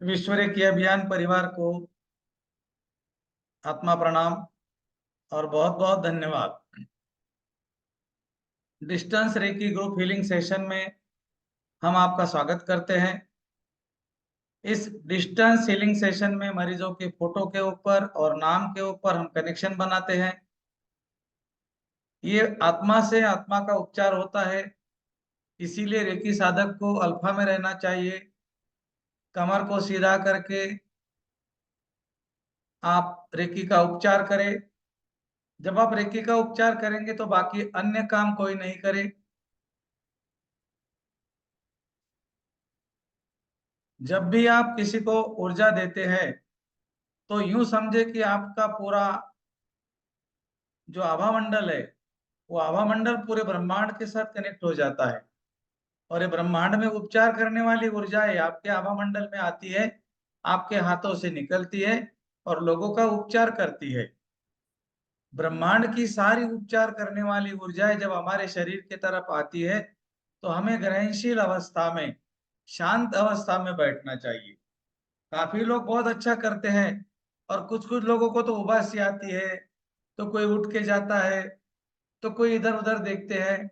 विश्व रेकी अभियान परिवार को आत्मा प्रणाम और बहुत बहुत धन्यवाद। Distance reiki group healing session में हम आपका स्वागत करते हैं। इस डिस्टेंस हीलिंग सेशन में मरीजों के फोटो के ऊपर और नाम के ऊपर हम कनेक्शन बनाते हैं। ये आत्मा से आत्मा का उपचार होता है, इसीलिए रेकी साधक को अल्फा में रहना चाहिए। कमर को सीधा करके आप रेकी का उपचार करें। जब आप रेकी का उपचार करेंगे तो बाकी अन्य काम कोई नहीं करे। जब भी आप किसी को ऊर्जा देते हैं तो यूं समझे कि आपका पूरा जो आभा मंडल है वो आभा मंडल पूरे ब्रह्मांड के साथ कनेक्ट हो जाता है और ये ब्रह्मांड में उपचार करने वाली ऊर्जाएं आपके आभा मंडल में आती है, आपके हाथों से निकलती है और लोगों का उपचार करती है। ब्रह्मांड की सारी उपचार करने वाली ऊर्जाएं जब हमारे शरीर की तरफ आती है तो हमें ग्रहणशील अवस्था में, शांत अवस्था में बैठना चाहिए। काफी लोग बहुत अच्छा करते हैं और कुछ कुछ लोगों को तो उबासी आती है, तो कोई उठ के जाता है, तो कोई इधर उधर देखते हैं।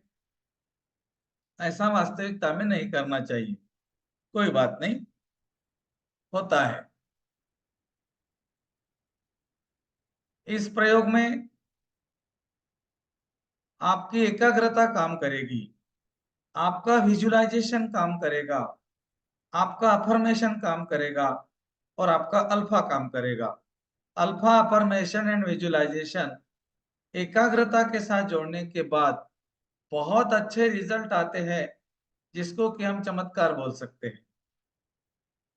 ऐसा वास्तविकता में नहीं करना चाहिए। कोई बात नहीं, होता है। इस प्रयोग में आपकी एकाग्रता काम करेगी, आपका विजुअलाइजेशन काम करेगा, आपका अफर्मेशन काम करेगा और आपका अल्फा काम करेगा। अल्फा, अफर्मेशन एंड विजुअलाइजेशन एकाग्रता के साथ जोड़ने के बाद बहुत अच्छे रिजल्ट आते हैं, जिसको कि हम चमत्कार बोल सकते हैं।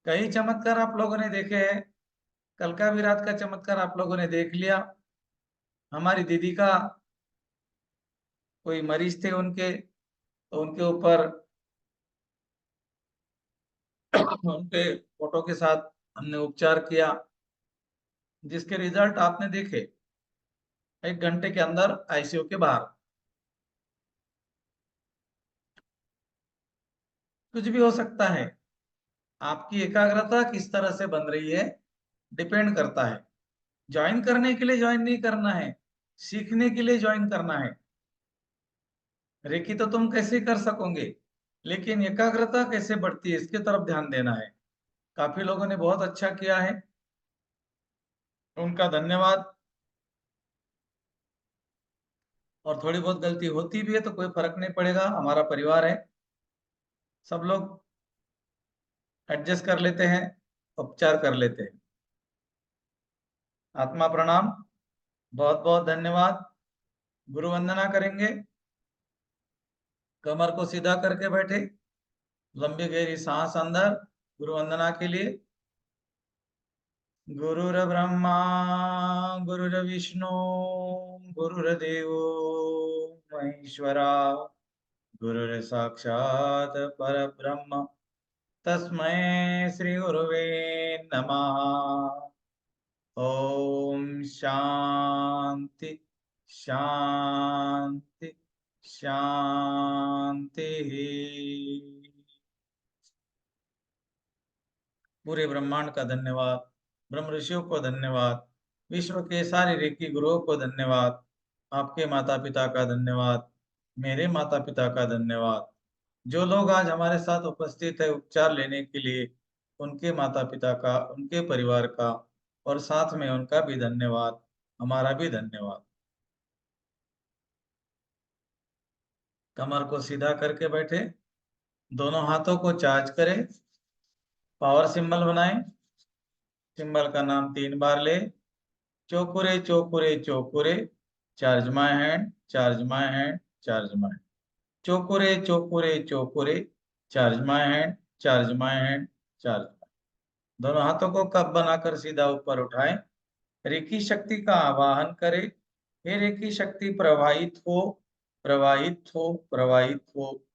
कई चमत्कार आप लोगों ने देखे हैं। कल का भी रात का चमत्कार आप लोगों ने देख लिया। हमारी दीदी का कोई मरीज थे उनके, तो उनके ऊपर उनके फोटो के साथ हमने उपचार किया, जिसके रिजल्ट आपने देखे 1 घंटे के अंदर आईसीयू के बाहर। कुछ भी हो सकता है। आपकी एकाग्रता किस तरह से बन रही है डिपेंड करता है। ज्वाइन करने के लिए ज्वाइन नहीं करना है, सीखने के लिए ज्वाइन करना है। रेकी तो तुम कैसे कर सकोगे, लेकिन एकाग्रता कैसे बढ़ती है इसके तरफ ध्यान देना है। काफी लोगों ने बहुत अच्छा किया है, उनका धन्यवाद। और थोड़ी बहुत गलती होती भी है तो कोई फर्क नहीं पड़ेगा, हमारा परिवार है, सब लोग एडजस्ट कर लेते हैं, उपचार कर लेते हैं। आत्मा प्रणाम, बहुत बहुत धन्यवाद। गुरु वंदना करेंगे। कमर को सीधा करके बैठे, लंबी गहरी सांस अंदर गुरु वंदना के लिए। गुरुर्ब्रह्मा गुरुर्विष्णु गुरुर्देवो महेश्वरा, गुरुर्साक्षात् परब्रह्म तस्मै श्री गुरुवे नमः। ओम शांति शांति शांति। पूरे ब्रह्मांड का धन्यवाद, ब्रह्म ऋषियों को धन्यवाद, विश्व के सारे ऋषि गुरुओं को धन्यवाद, आपके माता पिता का धन्यवाद, मेरे माता पिता का धन्यवाद। जो लोग आज हमारे साथ उपस्थित है उपचार लेने के लिए, उनके माता पिता का, उनके परिवार का और साथ में उनका भी धन्यवाद, हमारा भी धन्यवाद। कमर को सीधा करके बैठे, दोनों हाथों को चार्ज करें, पावर सिंबल बनाएं। सिंबल का नाम 3 बार ले। चोकुरे चोकुरे चोकुरे, charge my hand, charge my hand, charge my hand. चोकुरे चोकुरे चोकुरे, charge my hand, charge my hand, charge my. दोनों हाथों को कप बनाकर सीधा ऊपर उठाएं। रेकी शक्ति का आवाहन करें। हे रेकी शक्ति प्रवाहित हो, प्रवाहित हो, प्रवाहित हो।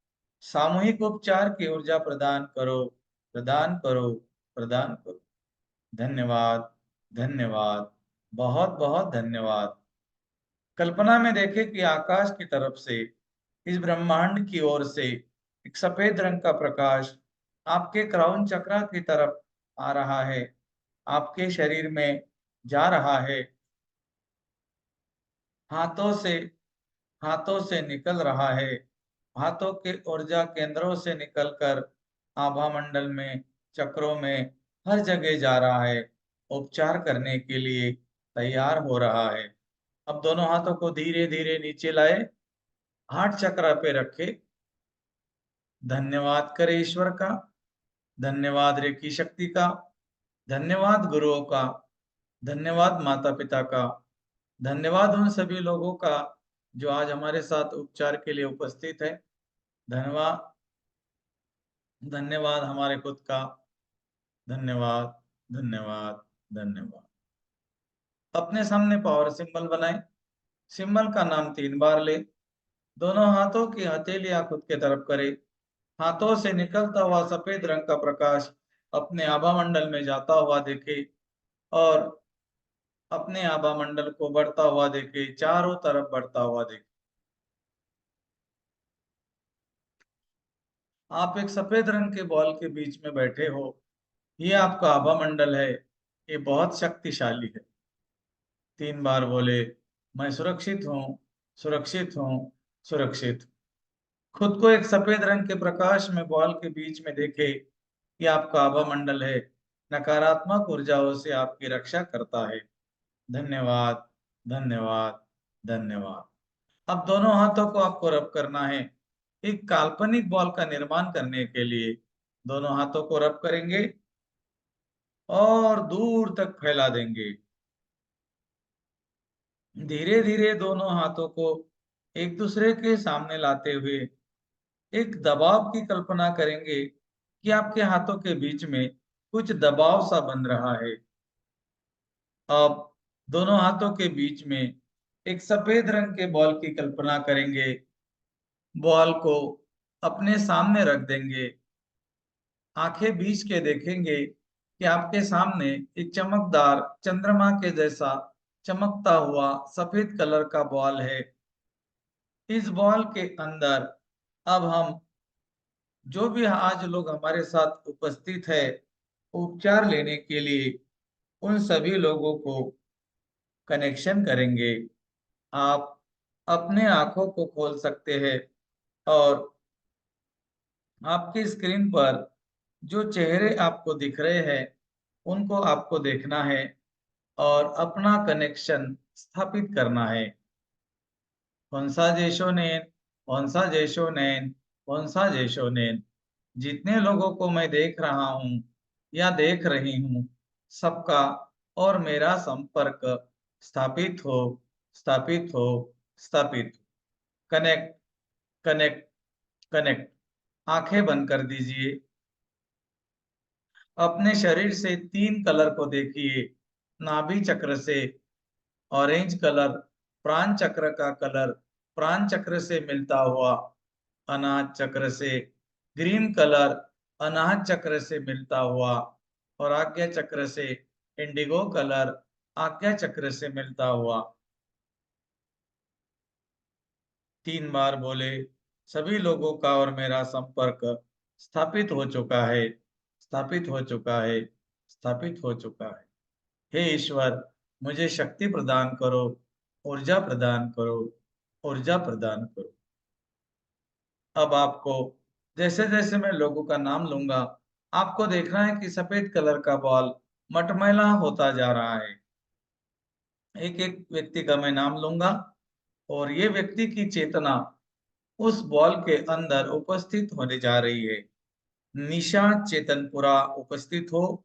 सामूहिक उपचार की ऊर्जा प्रदान करो, प्रदान करो, प्रदान करो। धन्यवाद, धन्यवाद, बहुत बहुत धन्यवाद। कल्पना में देखें कि आकाश की तरफ से, इस ब्रह्मांड की ओर से एक सफेद रंग का प्रकाश आपके क्राउन चक्रा की तरफ आ रहा है, आपके शरीर में जा रहा है, हाथों से हाथों से निकल रहा है, हाथों के ऊर्जा केंद्रों से निकलकर आभा मंडल में, चक्रों में, हर जगह जा रहा है, उपचार करने के लिए तैयार हो रहा है। अब दोनों हाथों को धीरे धीरे नीचे लाए, हार्ट चक्र पे रखे, धन्यवाद करे ईश्वर का, धन्यवाद रेकी शक्ति का, धन्यवाद गुरुओं का, धन्यवाद माता पिता का, धन्यवाद उन सभी लोगों का जो आज हमारे साथ उपचार के लिए उपस्थित है। धन्यवाद, धन्यवाद हमारे खुद का, धन्यवाद, धन्यवाद, धन्यवाद। अपने सामने पावर सिंबल बनाए, सिंबल का नाम 3 बार ले, दोनों हाथों की हथेलियां खुद के तरफ करे, हाथों से निकलता हुआ सफेद रंग का प्रकाश अपने आभा मंडल में जाता हुआ देखे और अपने आभा मंडल को बढ़ता हुआ देखे, चारों तरफ बढ़ता हुआ देखे। आप एक सफेद रंग के बॉल के बीच में बैठे हो, ये आपका आभा मंडल है, ये बहुत शक्तिशाली है। 3 बार बोले, मैं सुरक्षित हूँ, सुरक्षित हूँ, सुरक्षित। खुद को एक सफेद रंग के प्रकाश में बॉल के बीच में देखे, ये आपका आभा मंडल है, नकारात्मक ऊर्जाओं से आपकी रक्षा करता है। धन्यवाद, धन्यवाद, धन्यवाद। अब दोनों हाथों को आपको रब करना है, एक काल्पनिक बॉल का निर्माण करने के लिए दोनों हाथों को रब करेंगे और दूर तक फैला देंगे। धीरे धीरे दोनों हाथों को एक दूसरे के सामने लाते हुए एक दबाव की कल्पना करेंगे कि आपके हाथों के बीच में कुछ दबाव सा बन रहा है। अब दोनों हाथों के बीच में एक सफेद रंग के बॉल की कल्पना करेंगे, बॉल को अपने सामने रख देंगे, आंखें बीच के देखेंगे कि आपके सामने एक चमकदार चंद्रमा के जैसा चमकता हुआ सफेद कलर का बॉल है। इस बॉल के अंदर अब हम जो भी आज लोग हमारे साथ उपस्थित है उपचार लेने के लिए, उन सभी लोगों को कनेक्शन करेंगे। आप अपने आंखों को खोल सकते हैं और आपकी स्क्रीन पर जो चेहरे आपको दिख रहे हैं उनको आपको देखना है और अपना कनेक्शन स्थापित करना है। कौनसा जेशोनेन, कौनसा जेशोनेन, कौनसा जेशोनेन। जितने लोगों को मैं देख रहा हूँ या देख रही हूँ, सबका और मेरा संपर्क स्थापित हो, स्थापित हो, स्थापित। Connect, connect, connect. आंखें बंद कर दीजिए। अपने शरीर से 3 कलर को देखिए, नाभि चक्र से ऑरेंज कलर, प्राण चक्र का कलर, प्राण चक्र से मिलता हुआ अनाहत चक्र से ग्रीन कलर, अनाहत चक्र से मिलता हुआ और आज्ञा चक्र से इंडिगो कलर, आज्ञा चक्र से मिलता हुआ। 3 बार बोले, सभी लोगों का और मेरा संपर्क स्थापित हो चुका है, स्थापित हो चुका है, स्थापित हो चुका है। हे ईश्वर, मुझे शक्ति प्रदान करो, ऊर्जा प्रदान करो, ऊर्जा प्रदान करो। अब आपको जैसे जैसे मैं लोगों का नाम लूंगा, आपको देखना है कि सफेद कलर का बॉल मटमैला होता जा रहा है। एक एक व्यक्ति का मैं नाम लूंगा और ये व्यक्ति की चेतना उस बॉल के अंदर उपस्थित होने जा रही है। निशा चेतनपुरा उपस्थित हो,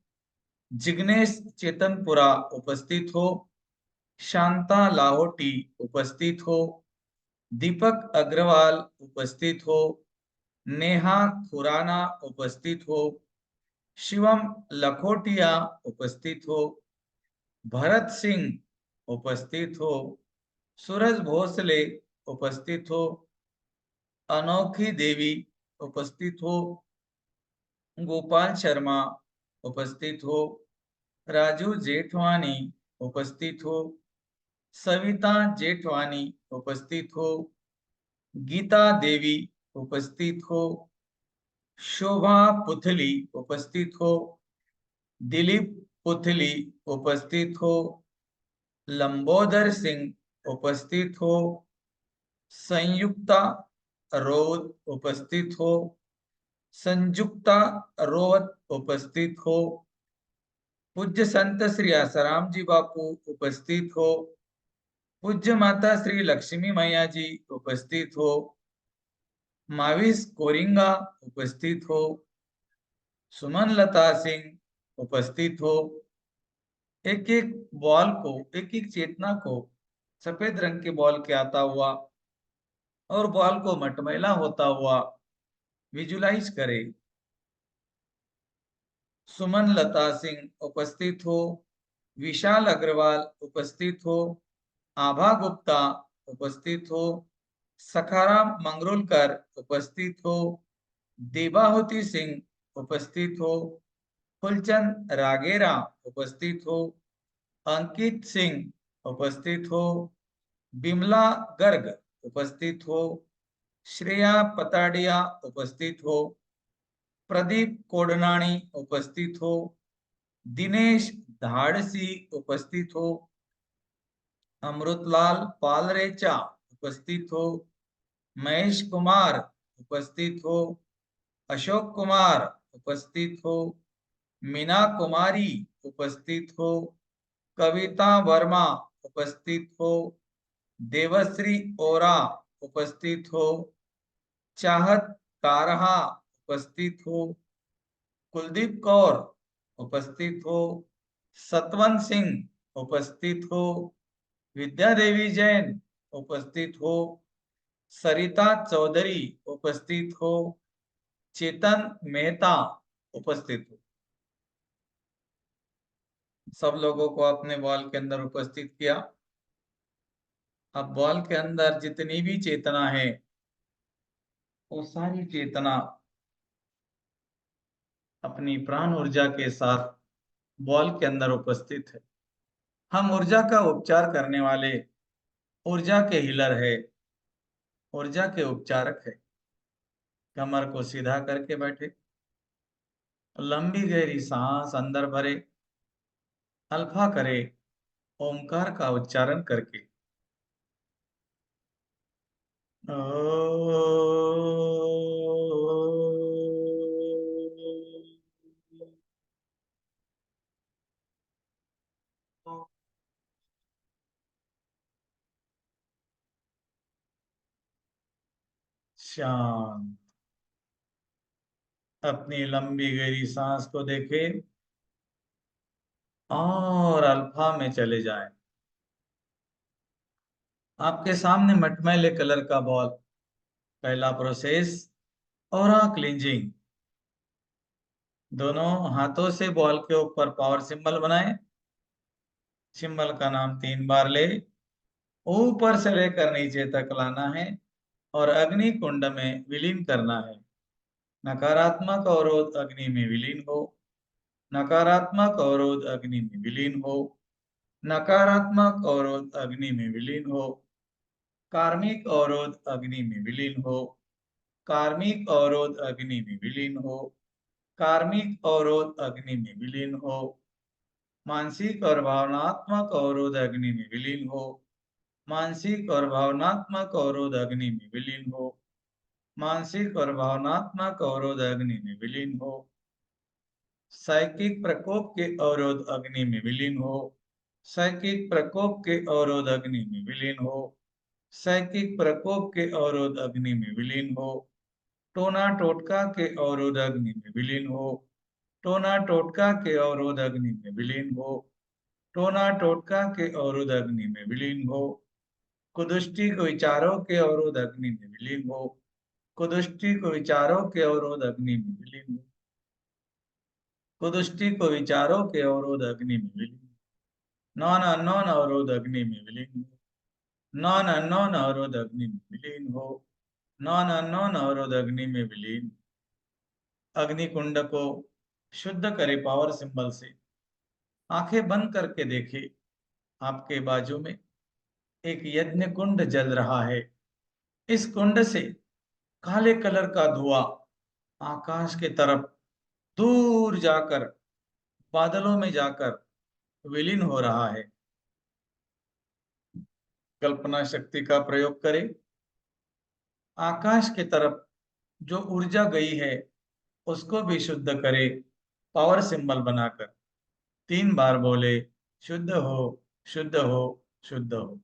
जिग्नेश चेतनपुरा उपस्थित हो, शांता लाहोटी उपस्थित हो, दीपक अग्रवाल उपस्थित हो, नेहा खुराना उपस्थित हो, शिवम लखोटिया उपस्थित हो, भरत सिंह उपस्थित हो, सूरज भोसले उपस्थित हो, अनोखी देवी उपस्थित हो, गोपाल शर्मा उपस्थित हो, राजू जेठवानी उपस्थित हो, सविता जेठवानी उपस्थित हो, गीता देवी उपस्थित हो, शोभा पुथली उपस्थित हो, दिलीप पुथली उपस्थित हो, लंबोदर सिंह उपस्थित हो, संयुक्ता रोध उपस्थित हो, संयुक्ता रोवत उपस्थित हो, पूज्य संत श्री आसाराम जी बापू उपस्थित हो, पूज्य माता श्री लक्ष्मी मैया जी उपस्थित हो, माविस कोरिंगा उपस्थित हो, सुमन लता सिंह उपस्थित हो। एक एक बॉल को, एक एक चेतना को सफेद रंग के बॉल के आता हुआ और बॉल को मटमैला होता हुआ विजुलाइज करे। सुमन लता सिंह उपस्थित हो, विशाल अग्रवाल उपस्थित हो, आभा गुप्ता उपस्थित हो, सखाराम मंगरुलकर उपस्थित हो, देवाहुति सिंह उपस्थित हो, फुलचंद रागेरा उपस्थित हो, अंकित सिंह उपस्थित हो, बिमला गर्ग उपस्थित हो, श्रेया पताडिया उपस्थित हो, प्रदीप कोडनानी उपस्थित हो, दिनेश धाड़सी उपस्थित हो, अमृतलाल पालरेचा उपस्थित हो, महेश कुमार उपस्थित हो, अशोक कुमार उपस्थित हो, मीना कुमारी उपस्थित हो, कविता वर्मा उपस्थित हो, देवश्री ओरा उपस्थित हो, चाहत कारहा उपस्थित हो, कुलदीप कौर उपस्थित हो, सतवंत सिंह उपस्थित हो, विद्या देवी जैन उपस्थित हो, सरिता चौधरी उपस्थित हो, चेतन मेहता उपस्थित हो। सब लोगों को अपने बॉल के अंदर उपस्थित किया। अब बॉल के अंदर जितनी भी चेतना है वो सारी चेतना अपनी प्राण ऊर्जा के साथ बॉल के अंदर उपस्थित है। हम ऊर्जा का उपचार करने वाले ऊर्जा के हीलर है, ऊर्जा के उपचारक है। कमर को सीधा करके बैठे, लंबी गहरी सांस अंदर भरे, अल्फा करे ओमकार का उच्चारण करके। शांत। अपनी लंबी गहरी सांस को देखे और अल्फा में चले जाएं। आपके सामने मटमैले कलर का बॉल। पहला प्रोसेस ऑरा क्लींजिंग। दोनों हाथों से बॉल के ऊपर पावर सिंबल बनाएं। सिंबल का नाम 3 बार ले, ऊपर से लेकर नीचे तक लाना है और अग्नि कुंड में विलीन करना है। नकारात्मक अवरोध अग्नि में विलीन हो, नकारात्मक अवरोध अग्नि में विलीन हो, नकारात्मक अवरोध अग्नि में विलीन हो, कार्मिक अवरोध अग्नि में विलीन हो, कार्मिक अवरोध अग्नि में विलीन हो, कार्मिक अवरोध अग्नि में विलीन हो, मानसिक और भावनात्मक अवरोध अग्नि में विलीन हो, मानसिक और भावनात्मक अवरोध अग्नि में विलीन हो, मानसिक और भावनात्मक अवरोध अग्नि में विलीन हो, साइकिक प्रकोप के अवरोध अग्नि में विलीन हो, साइकिक प्रकोप के अवरोध अग्नि में विलीन हो, साइकिक प्रकोप के अवरोध अग्नि में विलीन हो, टोना टोटका के अवरोध अग्नि में विलीन हो, टोना टोटका के अवरोध अग्नि में विलीन हो, टोना टोटका के अवरोध अग्नि में विलीन हो, कुदृष्टि को विचारों के अवरोध अग्नि में विलीन हो, कुदृष्टि को विचारों के अवरोध अग्नि में विलीन हो, कुदृष्टि को विचारों के अवरोध अग्नि में विलीन हो, नॉन अननोन अवरोध अग्नि में विलीन हो, नॉन अननोन अवरोध अग्नि में विलीन हो, नॉन अननोन अवरोध अग्नि में विलीन। अग्नि कुंड को शुद्ध करे पावर सिंबल से। आंखें बंद करके देखे, आपके बाजू में एक यज्ञ कुंड जल रहा है। इस कुंड से काले कलर का धुआं आकाश के तरफ दूर जाकर बादलों में जाकर विलीन हो रहा है। कल्पना शक्ति का प्रयोग करें। आकाश की तरफ जो ऊर्जा गई है उसको भी शुद्ध करें, पावर सिंबल बनाकर। 3 बार बोले, शुद्ध हो, शुद्ध हो, शुद्ध हो।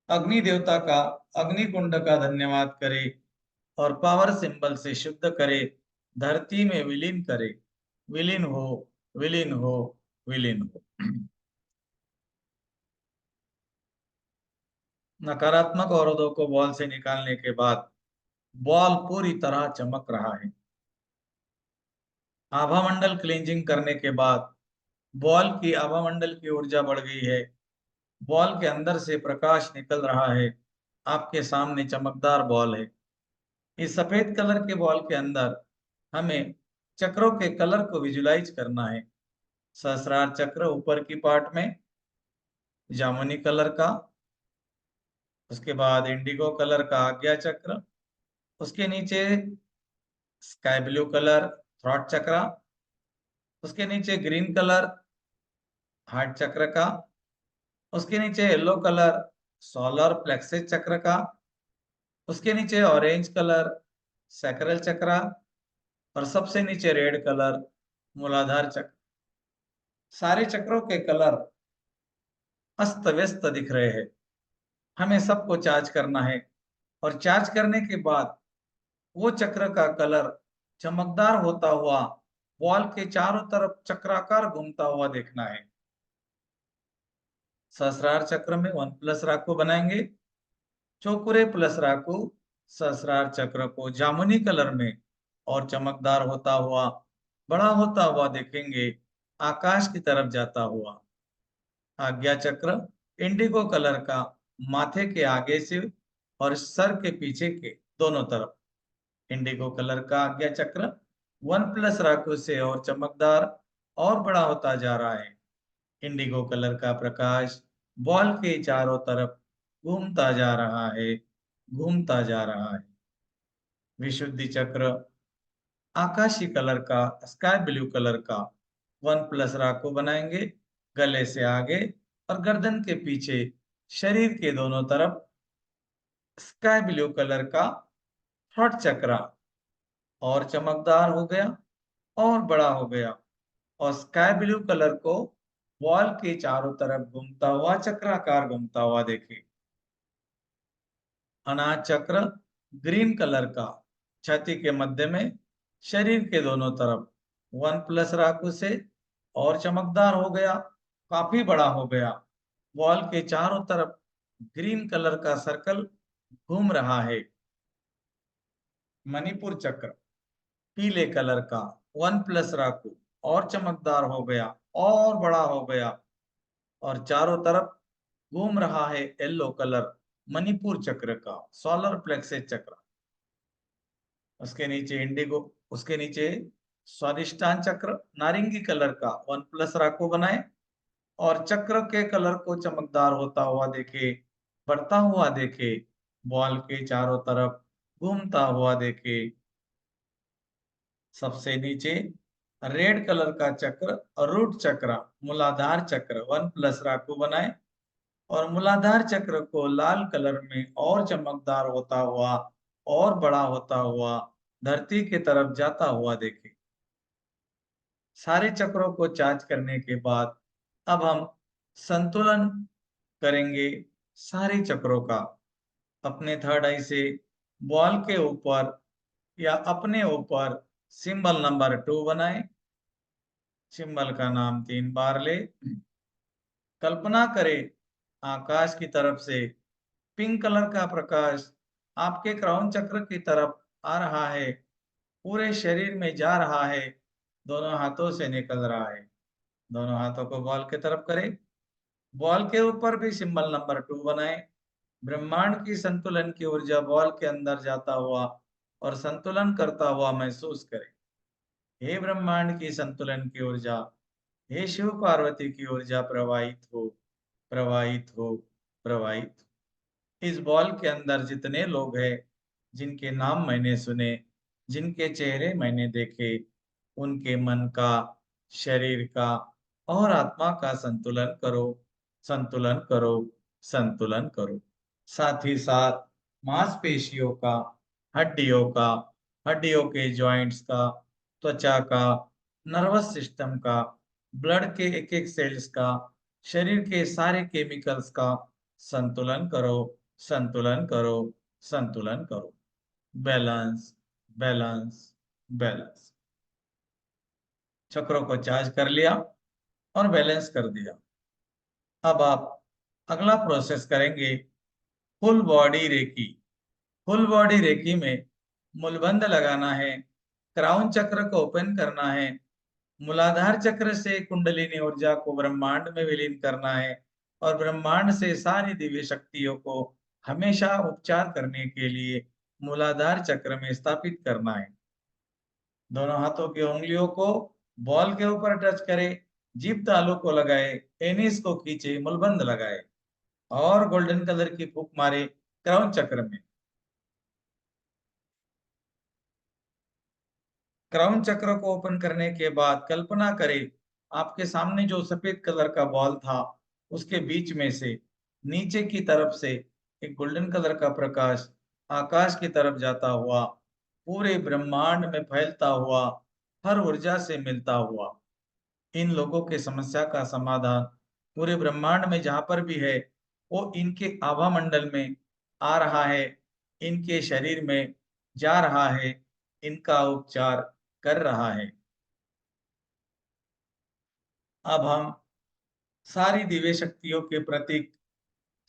अग्नि देवता का, अग्नि कुंड का धन्यवाद करे और पावर सिंबल से शुद्ध करे, धरती में विलीन करे। विलीन हो, विलीन हो, विलीन हो। नकारात्मक अवरोधों को बॉल से निकालने के बाद बॉल पूरी तरह चमक रहा है। आभा मंडल क्लींजिंग करने के बाद बॉल की आभा मंडल की ऊर्जा बढ़ गई है। बॉल के अंदर से प्रकाश निकल रहा है। आपके सामने चमकदार बॉल है। इस सफेद कलर के बॉल के अंदर हमें चक्रों के कलर को विजुलाइज करना है। सहस्रार चक्र ऊपर की पार्ट में जामुनी कलर का, उसके बाद इंडिगो कलर का आज्ञा चक्र, उसके नीचे स्काई ब्लू कलर थ्रॉट चक्र, उसके नीचे ग्रीन कलर हार्ट चक्र का, उसके नीचे येलो कलर सोलर प्लेक्सस चक्र का, उसके नीचे ऑरेंज कलर सैक्रल चक्र और सबसे नीचे रेड कलर मूलाधार चक्र। सारे चक्रों के कलर अस्त व्यस्त दिख रहे हैं। हमें सबको चार्ज करना है और चार्ज करने के बाद वो चक्र का कलर चमकदार होता हुआ बॉल के चारों तरफ चक्राकार घूमता हुआ देखना है। सहस्रार चक्र में 1 प्लस राकु बनाएंगे। चौकुरे प्लस राकु सहस्रार चक्र को जामुनी कलर में और चमकदार होता हुआ, बड़ा होता हुआ देखेंगे, आकाश की तरफ जाता हुआ। आज्ञा चक्र इंडिगो कलर का, माथे के आगे से और सर के पीछे के दोनों तरफ। इंडिगो कलर का आज्ञा चक्र 1 प्लस राकु से और चमकदार और बड़ा होता जा रहा है। इंडिगो कलर का प्रकाश बॉल के चारों तरफ घूमता जा रहा है, घूमता जा रहा है। विशुद्धि चक्र आकाशी कलर का, स्काई ब्लू कलर का 1 प्लस राकु बनाएंगे। गले से आगे और गर्दन के पीछे शरीर के दोनों तरफ स्काई ब्लू कलर का थ्रॉट चक्र और चमकदार हो गया और बड़ा हो गया और स्काई ब्लू कलर को वॉल के चारों तरफ घूमता हुआ, चक्राकार घूमता हुआ देखे। अनाज चक्र ग्रीन कलर का, छाती के मध्य में, शरीर के दोनों तरफ 1 प्लस राकु से और चमकदार हो गया, काफी बड़ा हो गया। वॉल के चारों तरफ ग्रीन कलर का सर्कल घूम रहा है। मणिपुर चक्र पीले कलर का 1 प्लस राकु और चमकदार हो गया और बड़ा हो गया और चारों तरफ घूम रहा है। येलो कलर मणिपुर चक्र का सोलर प्लेक्सस चक्र। उसके नीचे इंडिगो, उसके नीचे स्वादिष्टान चक्र नारंगी कलर का 1 प्लस राकु बनाए और चक्र के कलर को चमकदार होता हुआ देखे, बढ़ता हुआ देखे, बॉल के चारों तरफ घूमता हुआ देखे। सबसे नीचे रेड कलर का चक्र और रूट चक्र मूलाधार चक्र 1 प्लस राकु बनाए और मूलाधार चक्र को लाल कलर में और चमकदार होता हुआ और बड़ा होता हुआ धरती की तरफ जाता हुआ देखे। सारे चक्रों को चार्ज करने के बाद अब हम संतुलन करेंगे सारे चक्रों का। अपने थर्ड आई से बॉल के ऊपर या अपने ऊपर सिंबल नंबर 2 बनाएं। सिंबल का नाम 3 बार ले। कल्पना करें आकाश की तरफ से पिंक कलर का प्रकाश आपके क्राउन चक्र की तरफ आ रहा है, पूरे शरीर में जा रहा है, दोनों हाथों से निकल रहा है। दोनों हाथों को बॉल की तरफ करें। बॉल के ऊपर भी सिंबल नंबर 2 बनाएं। ब्रह्मांड की संतुलन की ऊर्जा बॉल के अंदर जाता हुआ और संतुलन करता हुआ महसूस करें। हे ब्रह्मांड की संतुलन की ऊर्जा, हे शिव पार्वती की ऊर्जा प्रवाहित हो, प्रवाहित हो, प्रवाहित हो। इस बॉल के अंदर जितने लोग हैं, जिनके नाम मैंने सुने, जिनके चेहरे मैंने देखे, उनके मन का, शरीर का और आत्मा का संतुलन करो, संतुलन करो, संतुलन करो। साथ ही साथ मांसपेशियों का, हड्डियों का, हड्डियों के जॉइंट्स का, त्वचा का, नर्वस सिस्टम का, ब्लड के एक एक सेल्स का, शरीर के सारे केमिकल्स का संतुलन करो, संतुलन करो, संतुलन करो। Balance, balance, balance. चक्रों को चार्ज कर लिया और बैलेंस कर दिया। अब आप अगला प्रोसेस करेंगे full body reiki. Full body reiki में मूलबंध लगाना है, क्राउन चक्र को ओपन करना है, मूलाधार चक्र से कुंडलिनी ऊर्जा को ब्रह्मांड में विलीन करना है और ब्रह्मांड से सारी दिव्य शक्तियों को हमेशा उपचार करने के लिए मूलाधार चक्र में स्थापित करना है। दोनों हाथों की उंगलियों को बॉल के ऊपर टच करें, जीभ तालू को लगाए, पेनिस को खींचे, मूलबंध लगाए और गोल्डन कलर की फूंक मारे क्राउन चक्र में। क्राउन चक्र को ओपन करने के बाद कल्पना करें आपके सामने जो सफेद कलर का बॉल था उसके बीच में से नीचे की तरफ से एक गोल्डन कलर का प्रकाश आकाश की तरफ जाता हुआ पूरे ब्रह्मांड में फैलता हुआ हर ऊर्जा से मिलता हुआ इन लोगों के समस्या का समाधान पूरे ब्रह्मांड में जहां पर भी है वो इनके आभा मंडल में आ रहा है, इनके शरीर में जा रहा है, इनका उपचार कर रहा है। अब हम सारी दिव्य शक्तियों के प्रतीक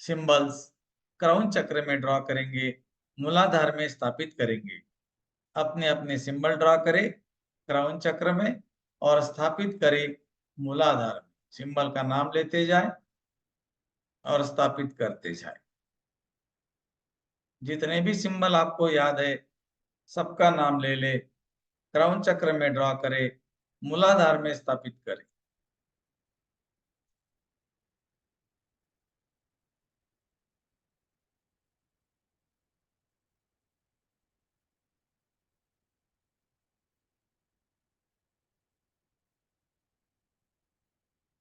सिंबल्स क्राउन चक्र में ड्रॉ करेंगे, मूलाधार में स्थापित करेंगे। अपने अपने सिंबल ड्रॉ करें क्राउन चक्र में और स्थापित करें मूलाधार में। सिंबल का नाम लेते जाए और स्थापित करते जाए। जितने भी सिंबल आपको याद है सबका नाम ले ले, क्राउन चक्र में ड्रॉ करे, मूलाधार में स्थापित करे।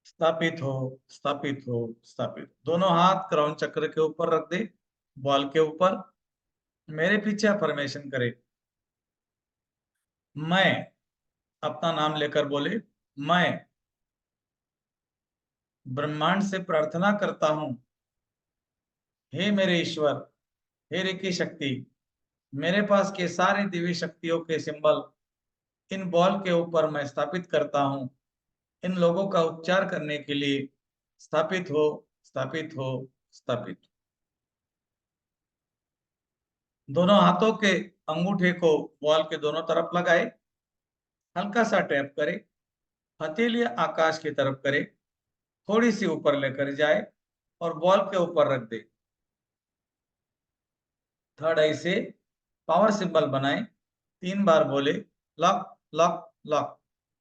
स्थापित हो, स्थापित हो, स्थापित। दोनों हाथ क्राउन चक्र के ऊपर रख दे, बॉल के ऊपर। मेरे पीछे अफर्मेशन करे। मैं, अपना नाम लेकर बोले, मैं ब्रह्मांड से प्रार्थना करता हूं, हे मेरे ईश्वर, हे रेकी शक्ति, मेरे पास के सारे दिव्य शक्तियों के सिंबल इन बॉल के ऊपर मैं स्थापित करता हूं। इन लोगों का उपचार करने के लिए स्थापित हो, स्थापित हो, स्थापित। दोनों हाथों के अंगूठे को बॉल के दोनों तरफ लगाए, हल्का सा टैप करे, हथेली आकाश की तरफ करे, थोड़ी सी ऊपर लेकर जाए और बॉल के ऊपर रख दे। थर्ड आई से पावर सिंबल बनाए, 3 बार बोले लॉक, लॉक, लॉक।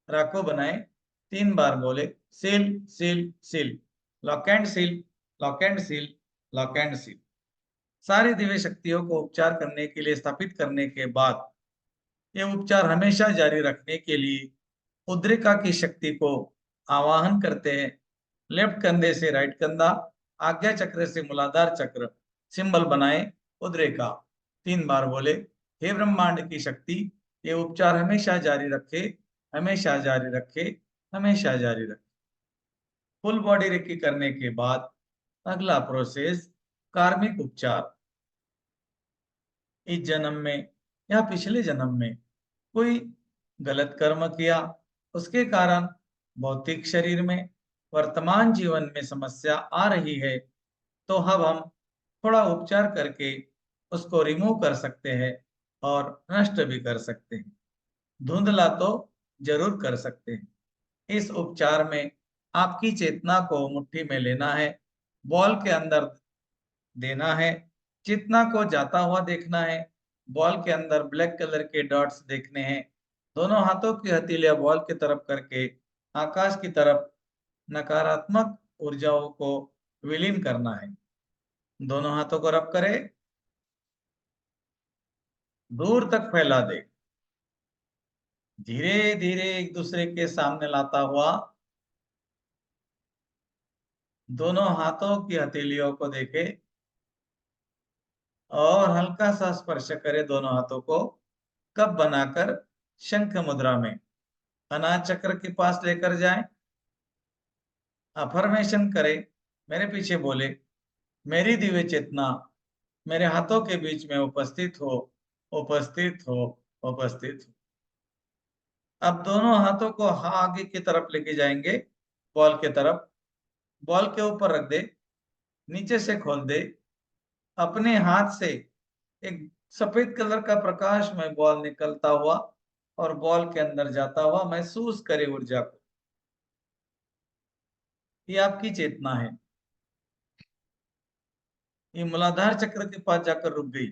राको बनाए, 3 बार बोले seal, seal, seal. Lock and seal, lock and seal, lock and seal. सारी दिव्य शक्तियों को उपचार करने के लिए स्थापित करने के बाद ये उपचार हमेशा जारी रखने के लिए उद्रिका की शक्ति को आवाहन करते हैं। लेफ्ट कंधे से राइट कंधा, आज्ञा चक्र से मूलाधार चक्र, सिंबल बनाए उद्रेका। 3 बार बोले हे ब्रह्मांड की शक्ति, ये उपचार हमेशा जारी रखे, हमेशा जारी रखे, हमेशा जारी रखे। फुल बॉडी रेकी करने के बाद अगला प्रोसेस कार्मिक उपचार। इस जन्म में या पिछले जन्म में कोई गलत कर्म किया, उसके कारण भौतिक शरीर में वर्तमान जीवन में समस्या आ रही है, तो अब हम थोड़ा उपचार करके उसको रिमूव कर सकते हैं और नष्ट भी कर सकते हैं। धुंधला तो जरूर कर सकते हैं। इस उपचार में आपकी चेतना को मुट्ठी में लेना है, बॉल के अंदर देना है, चेतना को जाता हुआ देखना है, बॉल के अंदर ब्लैक कलर के डॉट्स देखने हैं। दोनों हाथों की हथेलियां बॉल की तरफ करके आकाश की तरफ नकारात्मक ऊर्जाओं को विलीन करना है। दोनों हाथों को रब करे, दूर तक फैला दे। धीरे धीरे एक दूसरे के सामने लाता हुआ दोनों हाथों की हथेलियों को देखे और हल्का सा स्पर्श करे दोनों हाथों को, कप बनाकर शंख मुद्रा में अनाज चक्र के पास लेकर जाए, अफर्मेशन करे, मेरे पीछे बोले, मेरी दिव्य चेतना मेरे हाथों के बीच में उपस्थित हो, उपस्थित हो, उपस्थित हो। अब दोनों हाथों को आगे की तरफ लेके जाएंगे, बॉल के तरफ, बॉल के ऊपर रख दे, नीचे से खोल दे, अपने हाथ से एक सफेद कलर का प्रकाश में बॉल निकलता हुआ और बॉल के अंदर जाता हुआ महसूस करे ऊर्जा को। ये आपकी चेतना है। ये मूलाधार चक्र के पास जाकर रुक गई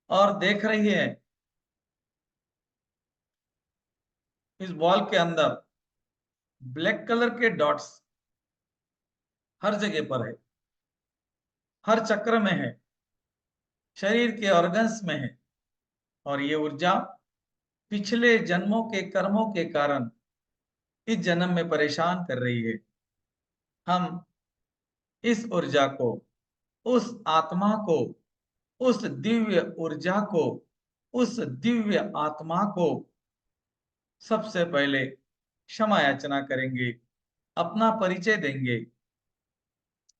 और देख रही है इस बॉल के अंदर ब्लैक कलर के डॉट्स हर जगह पर है, हर चक्र में है, शरीर के ऑर्गन्स में है। और ये ऊर्जा पिछले जन्मों के कर्मों के कारण इस जन्म में परेशान कर रही है। हम इस ऊर्जा को, उस आत्मा को, उस दिव्य ऊर्जा को, उस दिव्य आत्मा को सबसे पहले क्षमा याचना करेंगे, अपना परिचय देंगे।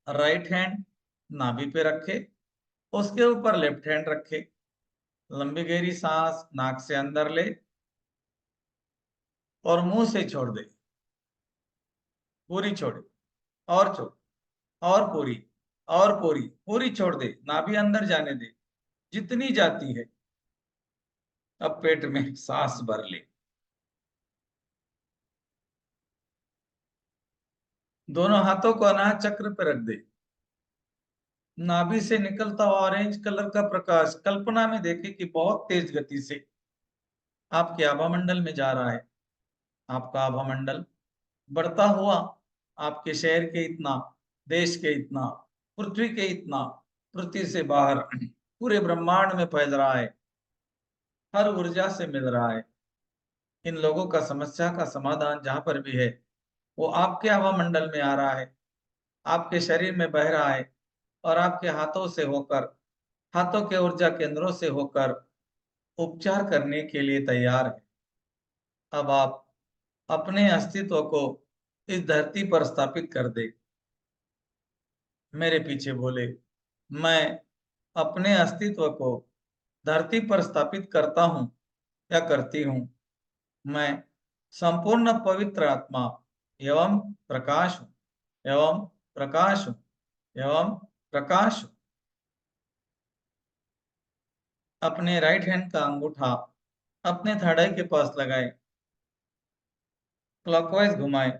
राइट हैंड नाभि पे रखे, उसके ऊपर लेफ्ट हैंड रखे, लंबी गहरी सांस नाक से अंदर ले और मुंह से छोड़ दे, पूरी छोड़े, और छोड़, और पूरी, और पूरी, पूरी छोड़ दे, नाभि अंदर जाने दे जितनी जाती है। अब पेट में सांस भर ले, दोनों हाथों को अनाहत चक्र पर रख दे। नाभि से निकलता हुआ ऑरेंज कलर का प्रकाश कल्पना में देखे कि बहुत तेज गति से आपके आभा मंडल में जा रहा है। आपका आभा मंडल बढ़ता हुआ आपके शहर के इतना, देश के इतना, पृथ्वी के इतना, पृथ्वी से बाहर पूरे ब्रह्मांड में फैल रहा है, हर ऊर्जा से मिल रहा है। इन लोगों का समस्या का समाधान जहां पर भी है वो आपके आभा मंडल में आ रहा है, आपके शरीर में बह रहा है और आपके हाथों से होकर, हाथों के ऊर्जा केंद्रों से होकर उपचार करने के लिए तैयार है। अब आप अपने अस्तित्व को इस धरती पर स्थापित कर दे। मेरे पीछे बोले, मैं अपने अस्तित्व को धरती पर स्थापित करता हूं या करती हूं। मैं संपूर्ण पवित्र आत्मा एवं प्रकाश हूं, एवं प्रकाश हूं, एवं प्रकाश हूं। अपने राइट हैंड का अंगूठा अपने थर्ड आई के पास लगाए, क्लॉकवाइज घुमाए,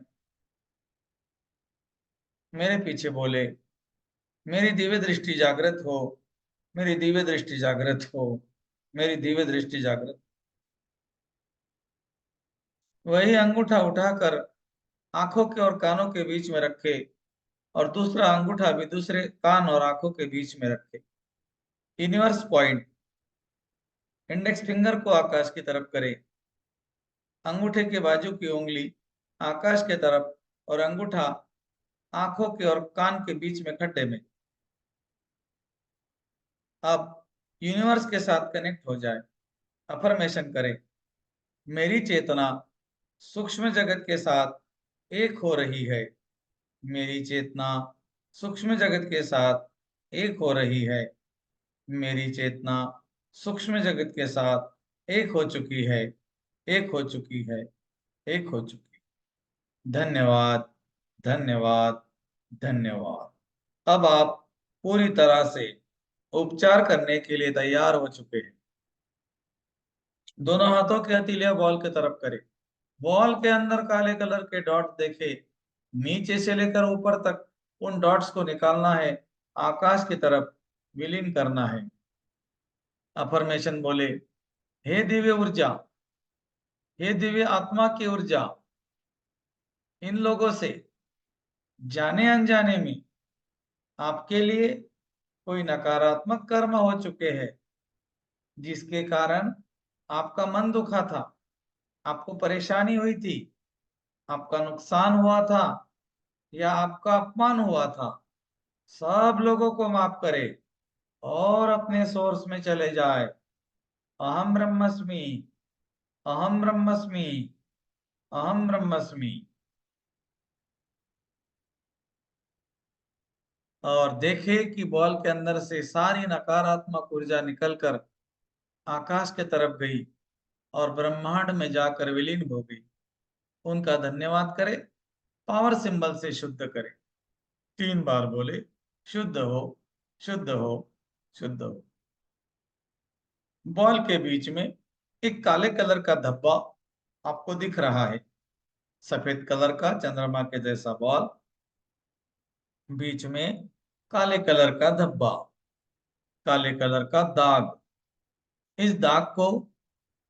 मेरे पीछे बोले, मेरी दिव्य दृष्टि जागृत हो, मेरी दिव्य दृष्टि जागृत हो, मेरी दिव्य दृष्टि जागृत। वही अंगूठा उठाकर आंखों के और कानों के बीच में रखे और दूसरा अंगूठा भी दूसरे कान और आंखों के बीच में रखे। यूनिवर्स पॉइंट, इंडेक्स फिंगर को आकाश की तरफ करे, अंगूठे के बाजू की उंगली आकाश के तरफ और अंगूठा आंखों के और कान के बीच में खड्डे में। अब यूनिवर्स के साथ कनेक्ट हो जाए, अफर्मेशन करे, मेरी चेतना सूक्ष्म जगत के साथ एक हो रही है, मेरी चेतना सूक्ष्म जगत के साथ एक हो रही है, मेरी चेतना सूक्ष्म जगत के साथ एक हो चुकी है, एक हो चुकी है, एक हो चुकी। धन्यवाद, धन्यवाद, धन्यवाद। अब आप पूरी तरह से उपचार करने के लिए तैयार हो चुके हैं। दोनों हाथों की हथेलियां बॉल की तरफ करें, बॉल के अंदर काले कलर के डॉट देखे, नीचे से लेकर ऊपर तक उन डॉट्स को निकालना है, आकाश की तरफ विलीन करना है। अफर्मेशन बोले, हे दिव्य ऊर्जा, हे दिव्य आत्मा की ऊर्जा, इन लोगों से जाने अनजाने में आपके लिए कोई नकारात्मक कर्म हो चुके हैं जिसके कारण आपका मन दुखा था। आपको परेशानी हुई थी, आपका नुकसान हुआ था या आपका अपमान हुआ था, सब लोगों को माफ करे और अपने सोर्स में चले जाए। अहम ब्रह्मस्मि, अहम ब्रह्मस्मि, अहम ब्रह्मस्मि। और देखे कि बॉल के अंदर से सारी नकारात्मक ऊर्जा निकलकर आकाश के तरफ गई और ब्रह्मांड में जाकर विलीन हो गई। उनका धन्यवाद करे, पावर सिंबल से शुद्ध करे। 3 बार बोले, शुद्ध हो, शुद्ध हो, शुद्ध हो। बॉल के बीच में एक काले कलर का धब्बा आपको दिख रहा है, सफेद कलर का चंद्रमा के जैसा बॉल, बीच में काले कलर का धब्बा, काले कलर का दाग। इस दाग को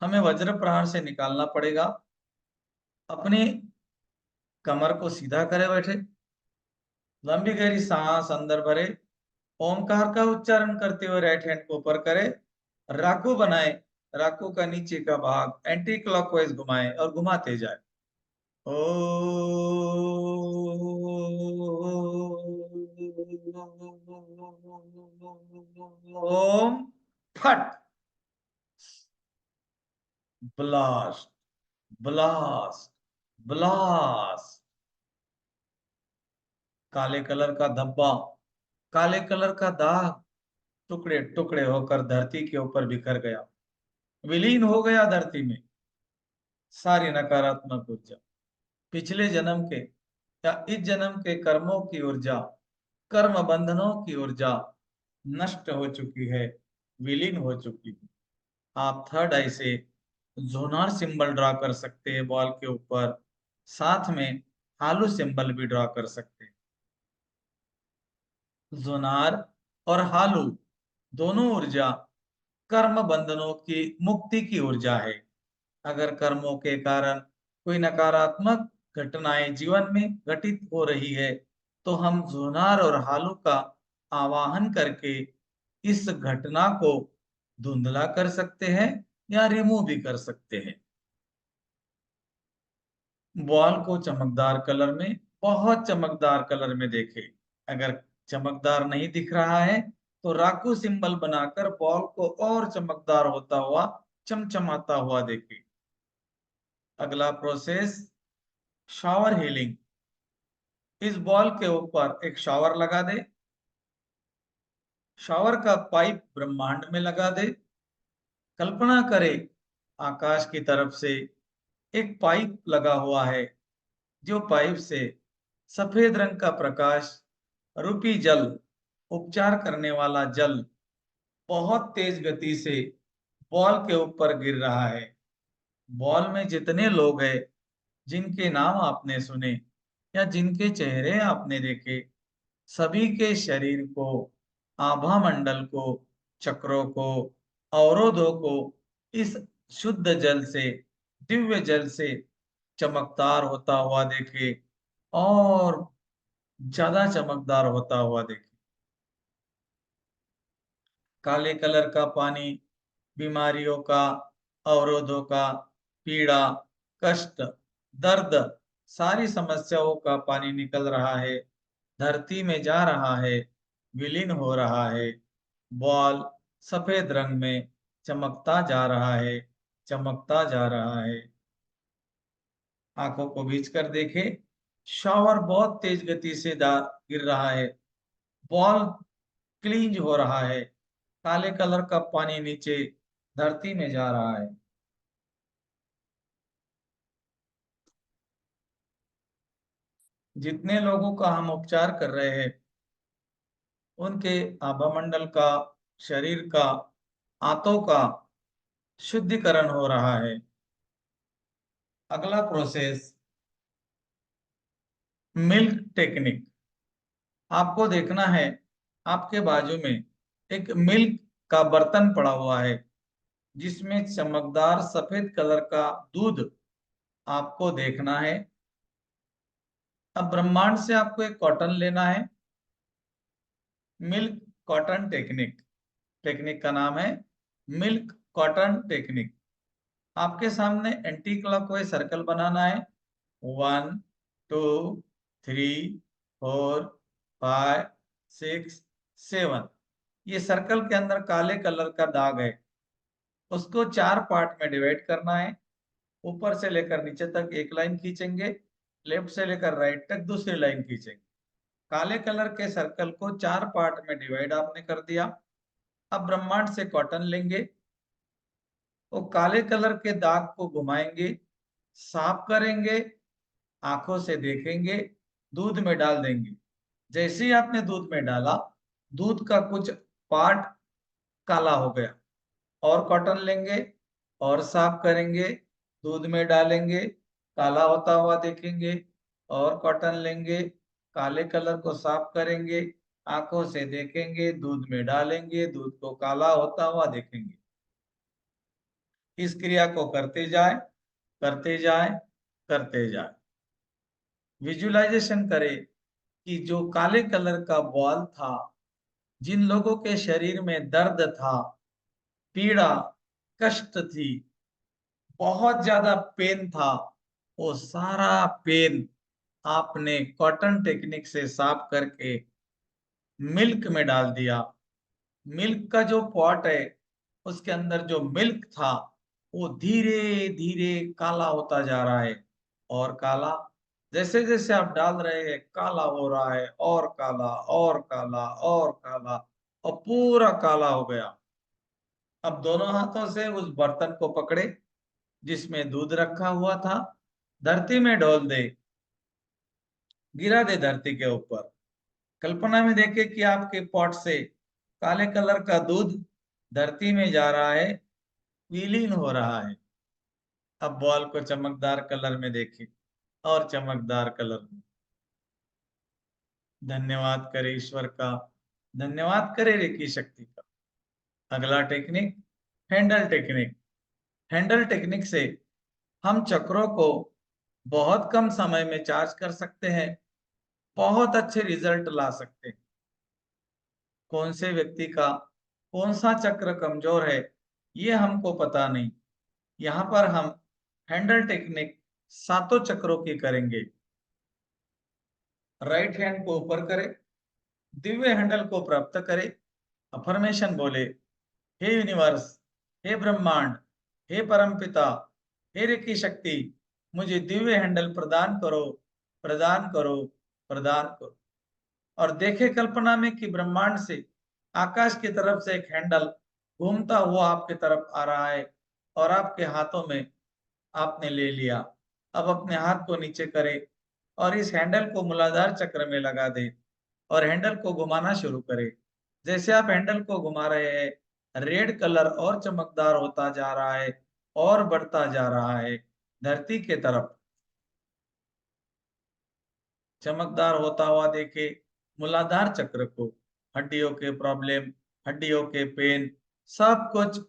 हमें वज्र प्रहार से निकालना पड़ेगा। अपनी कमर को सीधा करे बैठे, लंबी गहरी सांस अंदर भरे, ओमकार का उच्चारण करते हुए राइट हैंड को ऊपर करे, राकू बनाए, राकू का नीचे का भाग एंटी क्लॉकवाइज घुमाए और घुमाते जाए। ओम फट, ब्लास्ट, ब्लास्ट, ब्लास्ट। काले कलर का धब्बा, काले कलर का दाग टुकड़े टुकड़े होकर धरती के ऊपर बिखर गया, विलीन हो गया धरती में। सारी नकारात्मक ऊर्जा, पिछले जन्म के या इस जन्म के कर्मों की ऊर्जा, कर्म बंधनों की ऊर्जा नष्ट हो चुकी है, विलीन हो चुकी है। आप थर्ड आई से जोनार सिंबल ड्रा कर सकते हैं बॉल के ऊपर, साथ में हालू सिंबल भी ड्रा कर सकते हैं। जोनार और हालू दोनों ऊर्जा कर्म बंधनों की मुक्ति की ऊर्जा है। अगर कर्मों के कारण कोई नकारात्मक घटनाएं जीवन में घटित हो रही है, तो हम जोनार और हालू का आवाहन करके इस घटना को धुंधला कर सकते हैं या रिमूव भी कर सकते हैं। बॉल को चमकदार कलर में, बहुत चमकदार कलर में देखे। अगर चमकदार नहीं दिख रहा है तो राकू सिंबल बनाकर बॉल को और चमकदार होता हुआ, चमचमाता हुआ देखे। अगला प्रोसेस, शावर हीलिंग। इस बॉल के ऊपर एक शावर लगा दे, शावर का पाइप ब्रह्मांड में लगा दे। कल्पना करे आकाश की तरफ से एक पाइप लगा हुआ है, जो पाइप से सफेद रंग का प्रकाश रूपी जल, उपचार करने वाला जल बहुत तेज गति से बॉल के ऊपर गिर रहा है। बॉल में जितने लोग हैं, जिनके नाम आपने सुने या जिनके चेहरे आपने देखे, सभी के शरीर को, आभा मंडल को, चक्रों को, अवरोधों को इस शुद्ध जल से, दिव्य जल से चमकदार होता हुआ देखे और ज्यादा चमकदार होता हुआ देखे। काले कलर का पानी बीमारियों का, अवरोधों का, पीड़ा, कष्ट, दर्द, सारी समस्याओं का पानी निकल रहा है, धरती में जा रहा है, विलीन हो रहा है। बॉल सफेद रंग में चमकता जा रहा है, चमकता जा रहा है। आंखों को बीच कर देखे, शावर बहुत तेज गति से गिर रहा है, बॉल क्लींज हो रहा है, काले कलर का पानी नीचे धरती में जा रहा है। जितने लोगों का हम उपचार कर रहे हैं, उनके आभामंडल का, शरीर का, आंतों का शुद्धिकरण हो रहा है। अगला प्रोसेस, मिल्क टेक्निक। आपको देखना है आपके बाजू में एक मिल्क का बर्तन पड़ा हुआ है, जिसमें चमकदार सफेद कलर का दूध आपको देखना है। अब ब्रह्मांड से आपको एक कॉटन लेना है, मिल्क कॉटन टेक्निक। टेक्निक का नाम है मिल्क कॉटन टेक्निक। आपके सामने एंटी क्लॉकवाइज सर्कल बनाना है। 1 2 3 4 5 6 7। ये सर्कल के अंदर काले कलर का दाग है, उसको 4 पार्ट में डिवाइड करना है। ऊपर से लेकर नीचे तक एक लाइन खींचेंगे, लेफ्ट से लेकर राइट तक दूसरी लाइन खींचेंगे। काले कलर के सर्कल को 4 पार्ट में डिवाइड आपने कर दिया। अब ब्रह्मांड से कॉटन लेंगे, वो काले कलर के दाग को घुमाएंगे, साफ करेंगे, आंखों से देखेंगे, दूध में डाल देंगे। जैसे ही आपने दूध में डाला, दूध का कुछ पार्ट काला हो गया। और कॉटन लेंगे और साफ करेंगे, दूध में डालेंगे, काला होता हुआ देखेंगे। और कॉटन लेंगे, काले कलर को साफ करेंगे, आंखों से देखेंगे, दूध में डालेंगे, दूध को काला होता हुआ देखेंगे। इस क्रिया को करते जाए, करते जाए, करते जाए। विजुअलाइजेशन करें कि जो काले कलर का बॉल था, जिन लोगों के शरीर में दर्द था, पीड़ा, कष्ट थी, बहुत ज्यादा पेन था, वो सारा पेन आपने कॉटन टेक्निक से साफ करके मिल्क में डाल दिया। मिल्क का जो पॉट है, उसके अंदर जो मिल्क था, वो धीरे धीरे काला होता जा रहा है। और काला, जैसे जैसे आप डाल रहे हैं, काला हो रहा है, और काला और काला और काला, और पूरा काला हो गया। अब दोनों हाथों से उस बर्तन को पकड़े जिसमें दूध रखा हुआ था, धरती में डोल दे, गिरा दे धरती के ऊपर। कल्पना में देखे कि आपके पॉट से काले कलर का दूध धरती में जा रहा है, विलीन हो रहा है। अब बॉल को चमकदार कलर में देखे, और चमकदार कलर में। धन्यवाद करे ईश्वर का, धन्यवाद करे रेकी शक्ति का। अगला technique, handle technique. Handle technique से हम चक्रों को बहुत कम समय में चार्ज कर सकते हैं, बहुत अच्छे रिजल्ट ला सकते हैं। कौन से व्यक्ति का कौन सा चक्र कमजोर है, ये हमको पता नहीं। यहाँ पर हम हैंडल टेक्निक सातों चक्रों की करेंगे। राइट हैंड को ऊपर करें, दिव्य हैंडल को प्राप्त करें, अफर्मेशन बोले, हे यूनिवर्स, हे ब्रह्मांड, हे परमपिता, हे रेकी शक्ति, मुझे दिव्य हैंडल प्रदान करो, प्रदान करो, प्रदान करो। और देखे कल्पना में कि ब्रह्मांड से, आकाश की तरफ से एक हैंडल घूमता हुआ आपके तरफ आ रहा है, और आपके हाथों में आपने ले लिया। अब अपने हाथ को नीचे करें और इस हैंडल को मूलाधार चक्र में लगा दें, और हैंडल को घुमाना शुरू करें। जैसे आप हैंडल को घुमा रहे हैं, रेड कलर और चमकदार होता जा रहा है, और बढ़ता जा रहा है धरती के तरफ। चमकदार होता हुआ देखे मूलाधार चक्र को। हड्डियों के प्रॉब्लम, हड्डियों के पेन, सब कुछ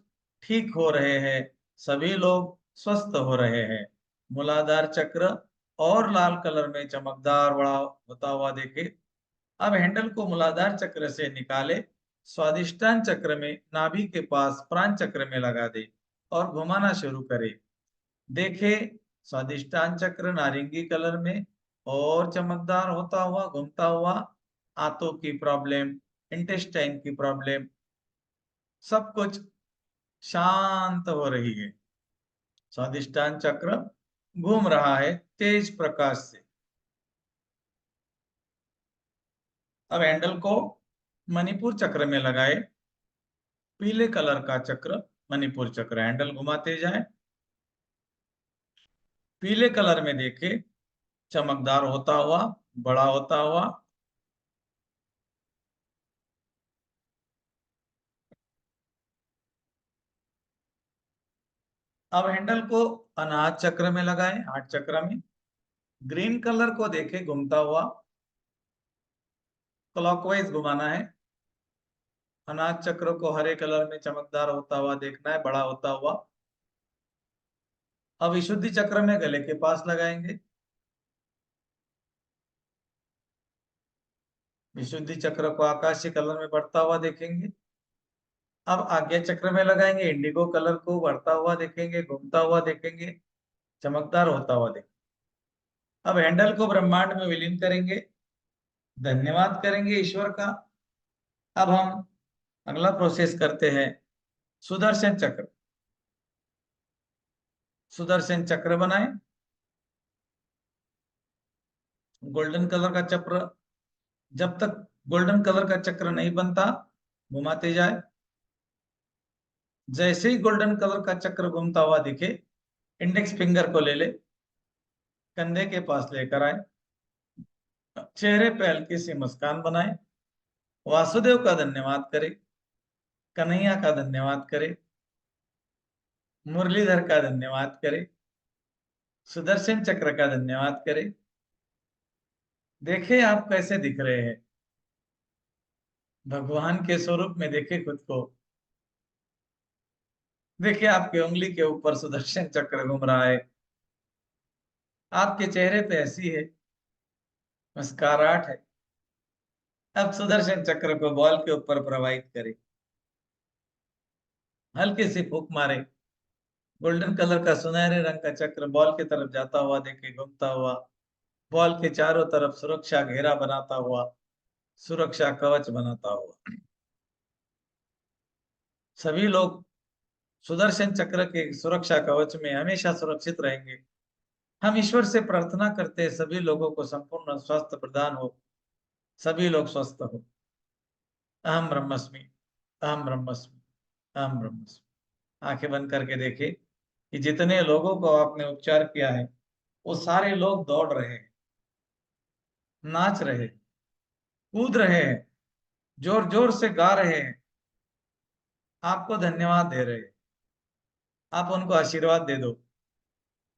ठीक हो रहे हैं, सभी लोग स्वस्थ हो रहे हैं। मूलाधार चक्र और लाल कलर में चमकदार बड़ा होता हुआ देखे। अब हैंडल को मूलाधार चक्र से निकाले, स्वादिष्टान चक्र में नाभि के पास प्राण चक्र में लगा दे, और घुमाना शुरू करे। देखे स्वादिष्टान चक्र नारंगी कलर में और चमकदार होता हुआ, घूमता हुआ। आंतों की प्रॉब्लम, इंटेस्टाइन की प्रॉब्लम, सब कुछ शांत हो रही है। स्वादिष्टान चक्र घूम रहा है तेज प्रकाश से। अब हैंडल को मणिपुर चक्र में लगाए, पीले कलर का चक्र मणिपुर चक्र, हैंडल घुमाते जाए, पीले कलर में देखे चमकदार होता हुआ, बड़ा होता हुआ। अब हैंडल को अनाहत चक्र में लगाए, हार्ट चक्र में, ग्रीन कलर को देखे घूमता हुआ, क्लॉकवाइज घुमाना है। अनाहत चक्र को हरे कलर में चमकदार होता हुआ देखना है, बड़ा होता हुआ। अब विशुद्धि चक्र में गले के पास लगाएंगे, विशुद्धि चक्र को आकाशीय कलर में बढ़ता हुआ देखेंगे। अब आज्ञा चक्र में लगाएंगे, इंडिगो कलर को बढ़ता हुआ देखेंगे, घूमता हुआ देखेंगे, चमकदार होता हुआ देखेंगे। अब हैंडल को ब्रह्मांड में विलीन करेंगे, धन्यवाद करेंगे ईश्वर का। अब हम अगला प्रोसेस करते हैं, सुदर्शन चक्र। सुदर्शन चक्र बनाए, गोल्डन कलर का चक्र, जब तक गोल्डन कलर का चक्र नहीं बनता घुमाते जाए। जैसे ही गोल्डन कलर का चक्र घूमता हुआ दिखे, इंडेक्स फिंगर को ले ले, कंधे के पास लेकर आए, चेहरे पे हल्की सी मुस्कान बनाए, वासुदेव का धन्यवाद करे, कन्हैया का धन्यवाद करे, मुरलीधर का धन्यवाद करे, सुदर्शन चक्र का धन्यवाद करे। देखे आप कैसे दिख रहे हैं, भगवान के स्वरूप में देखे खुद को। देखिए आपकी उंगली के ऊपर सुदर्शन चक्र घूम रहा है, आपके चेहरे पे हंसी है, मुस्कुराहट है। अब सुदर्शन चक्र को बॉल के ऊपर प्रवाहित करें, हल्की सी फूंक मारे, गोल्डन कलर का सुनहरे रंग का चक्र बॉल की तरफ जाता हुआ देखे, घूमता हुआ, बॉल के चारों तरफ सुरक्षा घेरा बनाता हुआ, सुरक्षा कवच बनाता हुआ। सभी लोग सुदर्शन चक्र के सुरक्षा कवच में हमेशा सुरक्षित रहेंगे। हम ईश्वर से प्रार्थना करते हैं सभी लोगों को संपूर्ण स्वास्थ्य प्रदान हो, सभी लोग स्वस्थ हो। अहम ब्रह्मस्मि, अहम ब्रह्मस्मि, अहम ब्रह्मस्मि। आंखें बंद करके देखे कि जितने लोगों को आपने उपचार किया है वो सारे लोग दौड़ रहे हैं, नाच रहे, कूद रहे हैं, जोर जोर से गा रहे हैं, आपको धन्यवाद दे रहे हैं। आप उनको आशीर्वाद दे दो,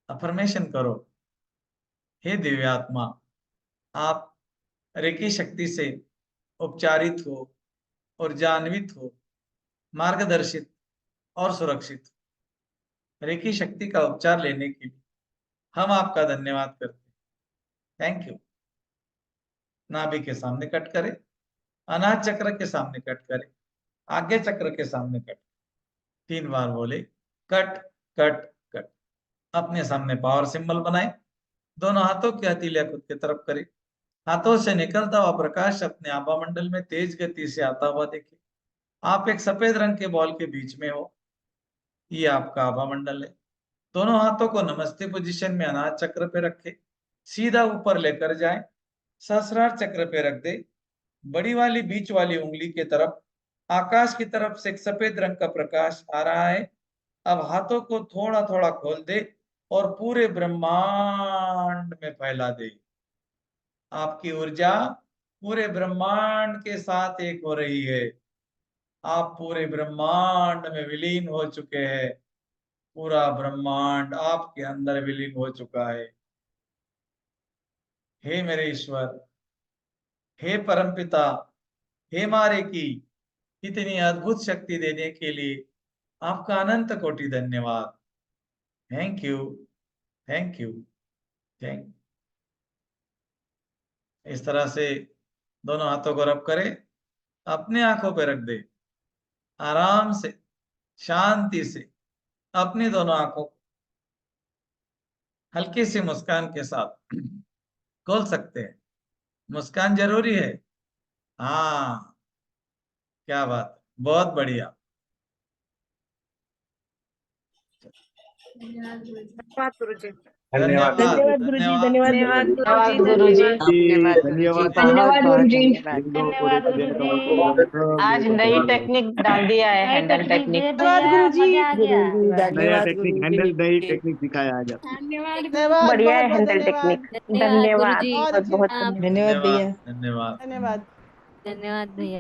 अफर्मेशन करो। हे दिव्य आत्मा, आप रेकी शक्ति से उपचारित हो और जानवित हो, मार्गदर्शित और सुरक्षित। रेकी शक्ति का उपचार लेने के लिए हम आपका धन्यवाद करते हैं। Thank you. नाभि के सामने कट करें, अनाज चक्र के सामने कट करें, आज्ञा चक्र के सामने कट। 3 बार बोले, कट कट कट। अपने सामने पावर सिंबल बनाए, दोनों हाथों की हथेलियां खुद की तरफ करें, हाथों से निकलता हुआ प्रकाश अपने आभा मंडल में तेज गति से आता हुआ देखे। आप एक सफेद रंग के बॉल के बीच में हो, ये आपका आभा मंडल है। दोनों हाथों को नमस्ते पोजीशन में अनाज चक्र पे रखे, सीधा ऊपर लेकर जाए, सहस्रार चक्र पे रख दे, बड़ी वाली बीच वाली उंगली की तरफ आकाश की तरफ से एक सफेद रंग का प्रकाश आ रहा है। अब हाथों को थोड़ा थोड़ा खोल दे और पूरे ब्रह्मांड में फैला दे। आपकी ऊर्जा पूरे ब्रह्मांड के साथ एक हो रही है। आप पूरे ब्रह्मांड में विलीन हो चुके हैं, पूरा ब्रह्मांड आपके अंदर विलीन हो चुका है। हे मेरे ईश्वर, हे परमपिता, हे मारे की इतनी अद्भुत शक्ति देने के लिए आपका अनंत कोटि धन्यवाद। Thank you, thank you, thank. इस तरह से दोनों हाथों को रब करे, अपने आंखों पे रख दे, आराम से शांति से अपनी दोनों आंखों को हल्की सी मुस्कान के साथ खोल सकते हैं। मुस्कान जरूरी है। हाँ, क्या बात, बहुत बढ़िया। धन्यवाद गुरुजी। धन्यवाद, धन्यवाद गुरुजी, धन्यवाद धन्यवाद गुरुजी, गुरुजी। धन्यवाद गुरुजी। धन्यवाद गुरुजी। आज नई टेक्निक डाल दिया है, हैंडल टेक्निक। धन्यवाद गुरुजी, नया धन्यवाद टेक्निक, गुरुजी। हैंडल नई टेक्निक सिखाया आज आपको। धन्यवाद, बढ़िया है बहुत बहुत हैंडल धन्यवाद। टेक्निक। धन्यवाद, बहुत बहुत बहुत धन्यवाद भैया, धन्यवाद। धन्यवाद। धन्यवाद भैया।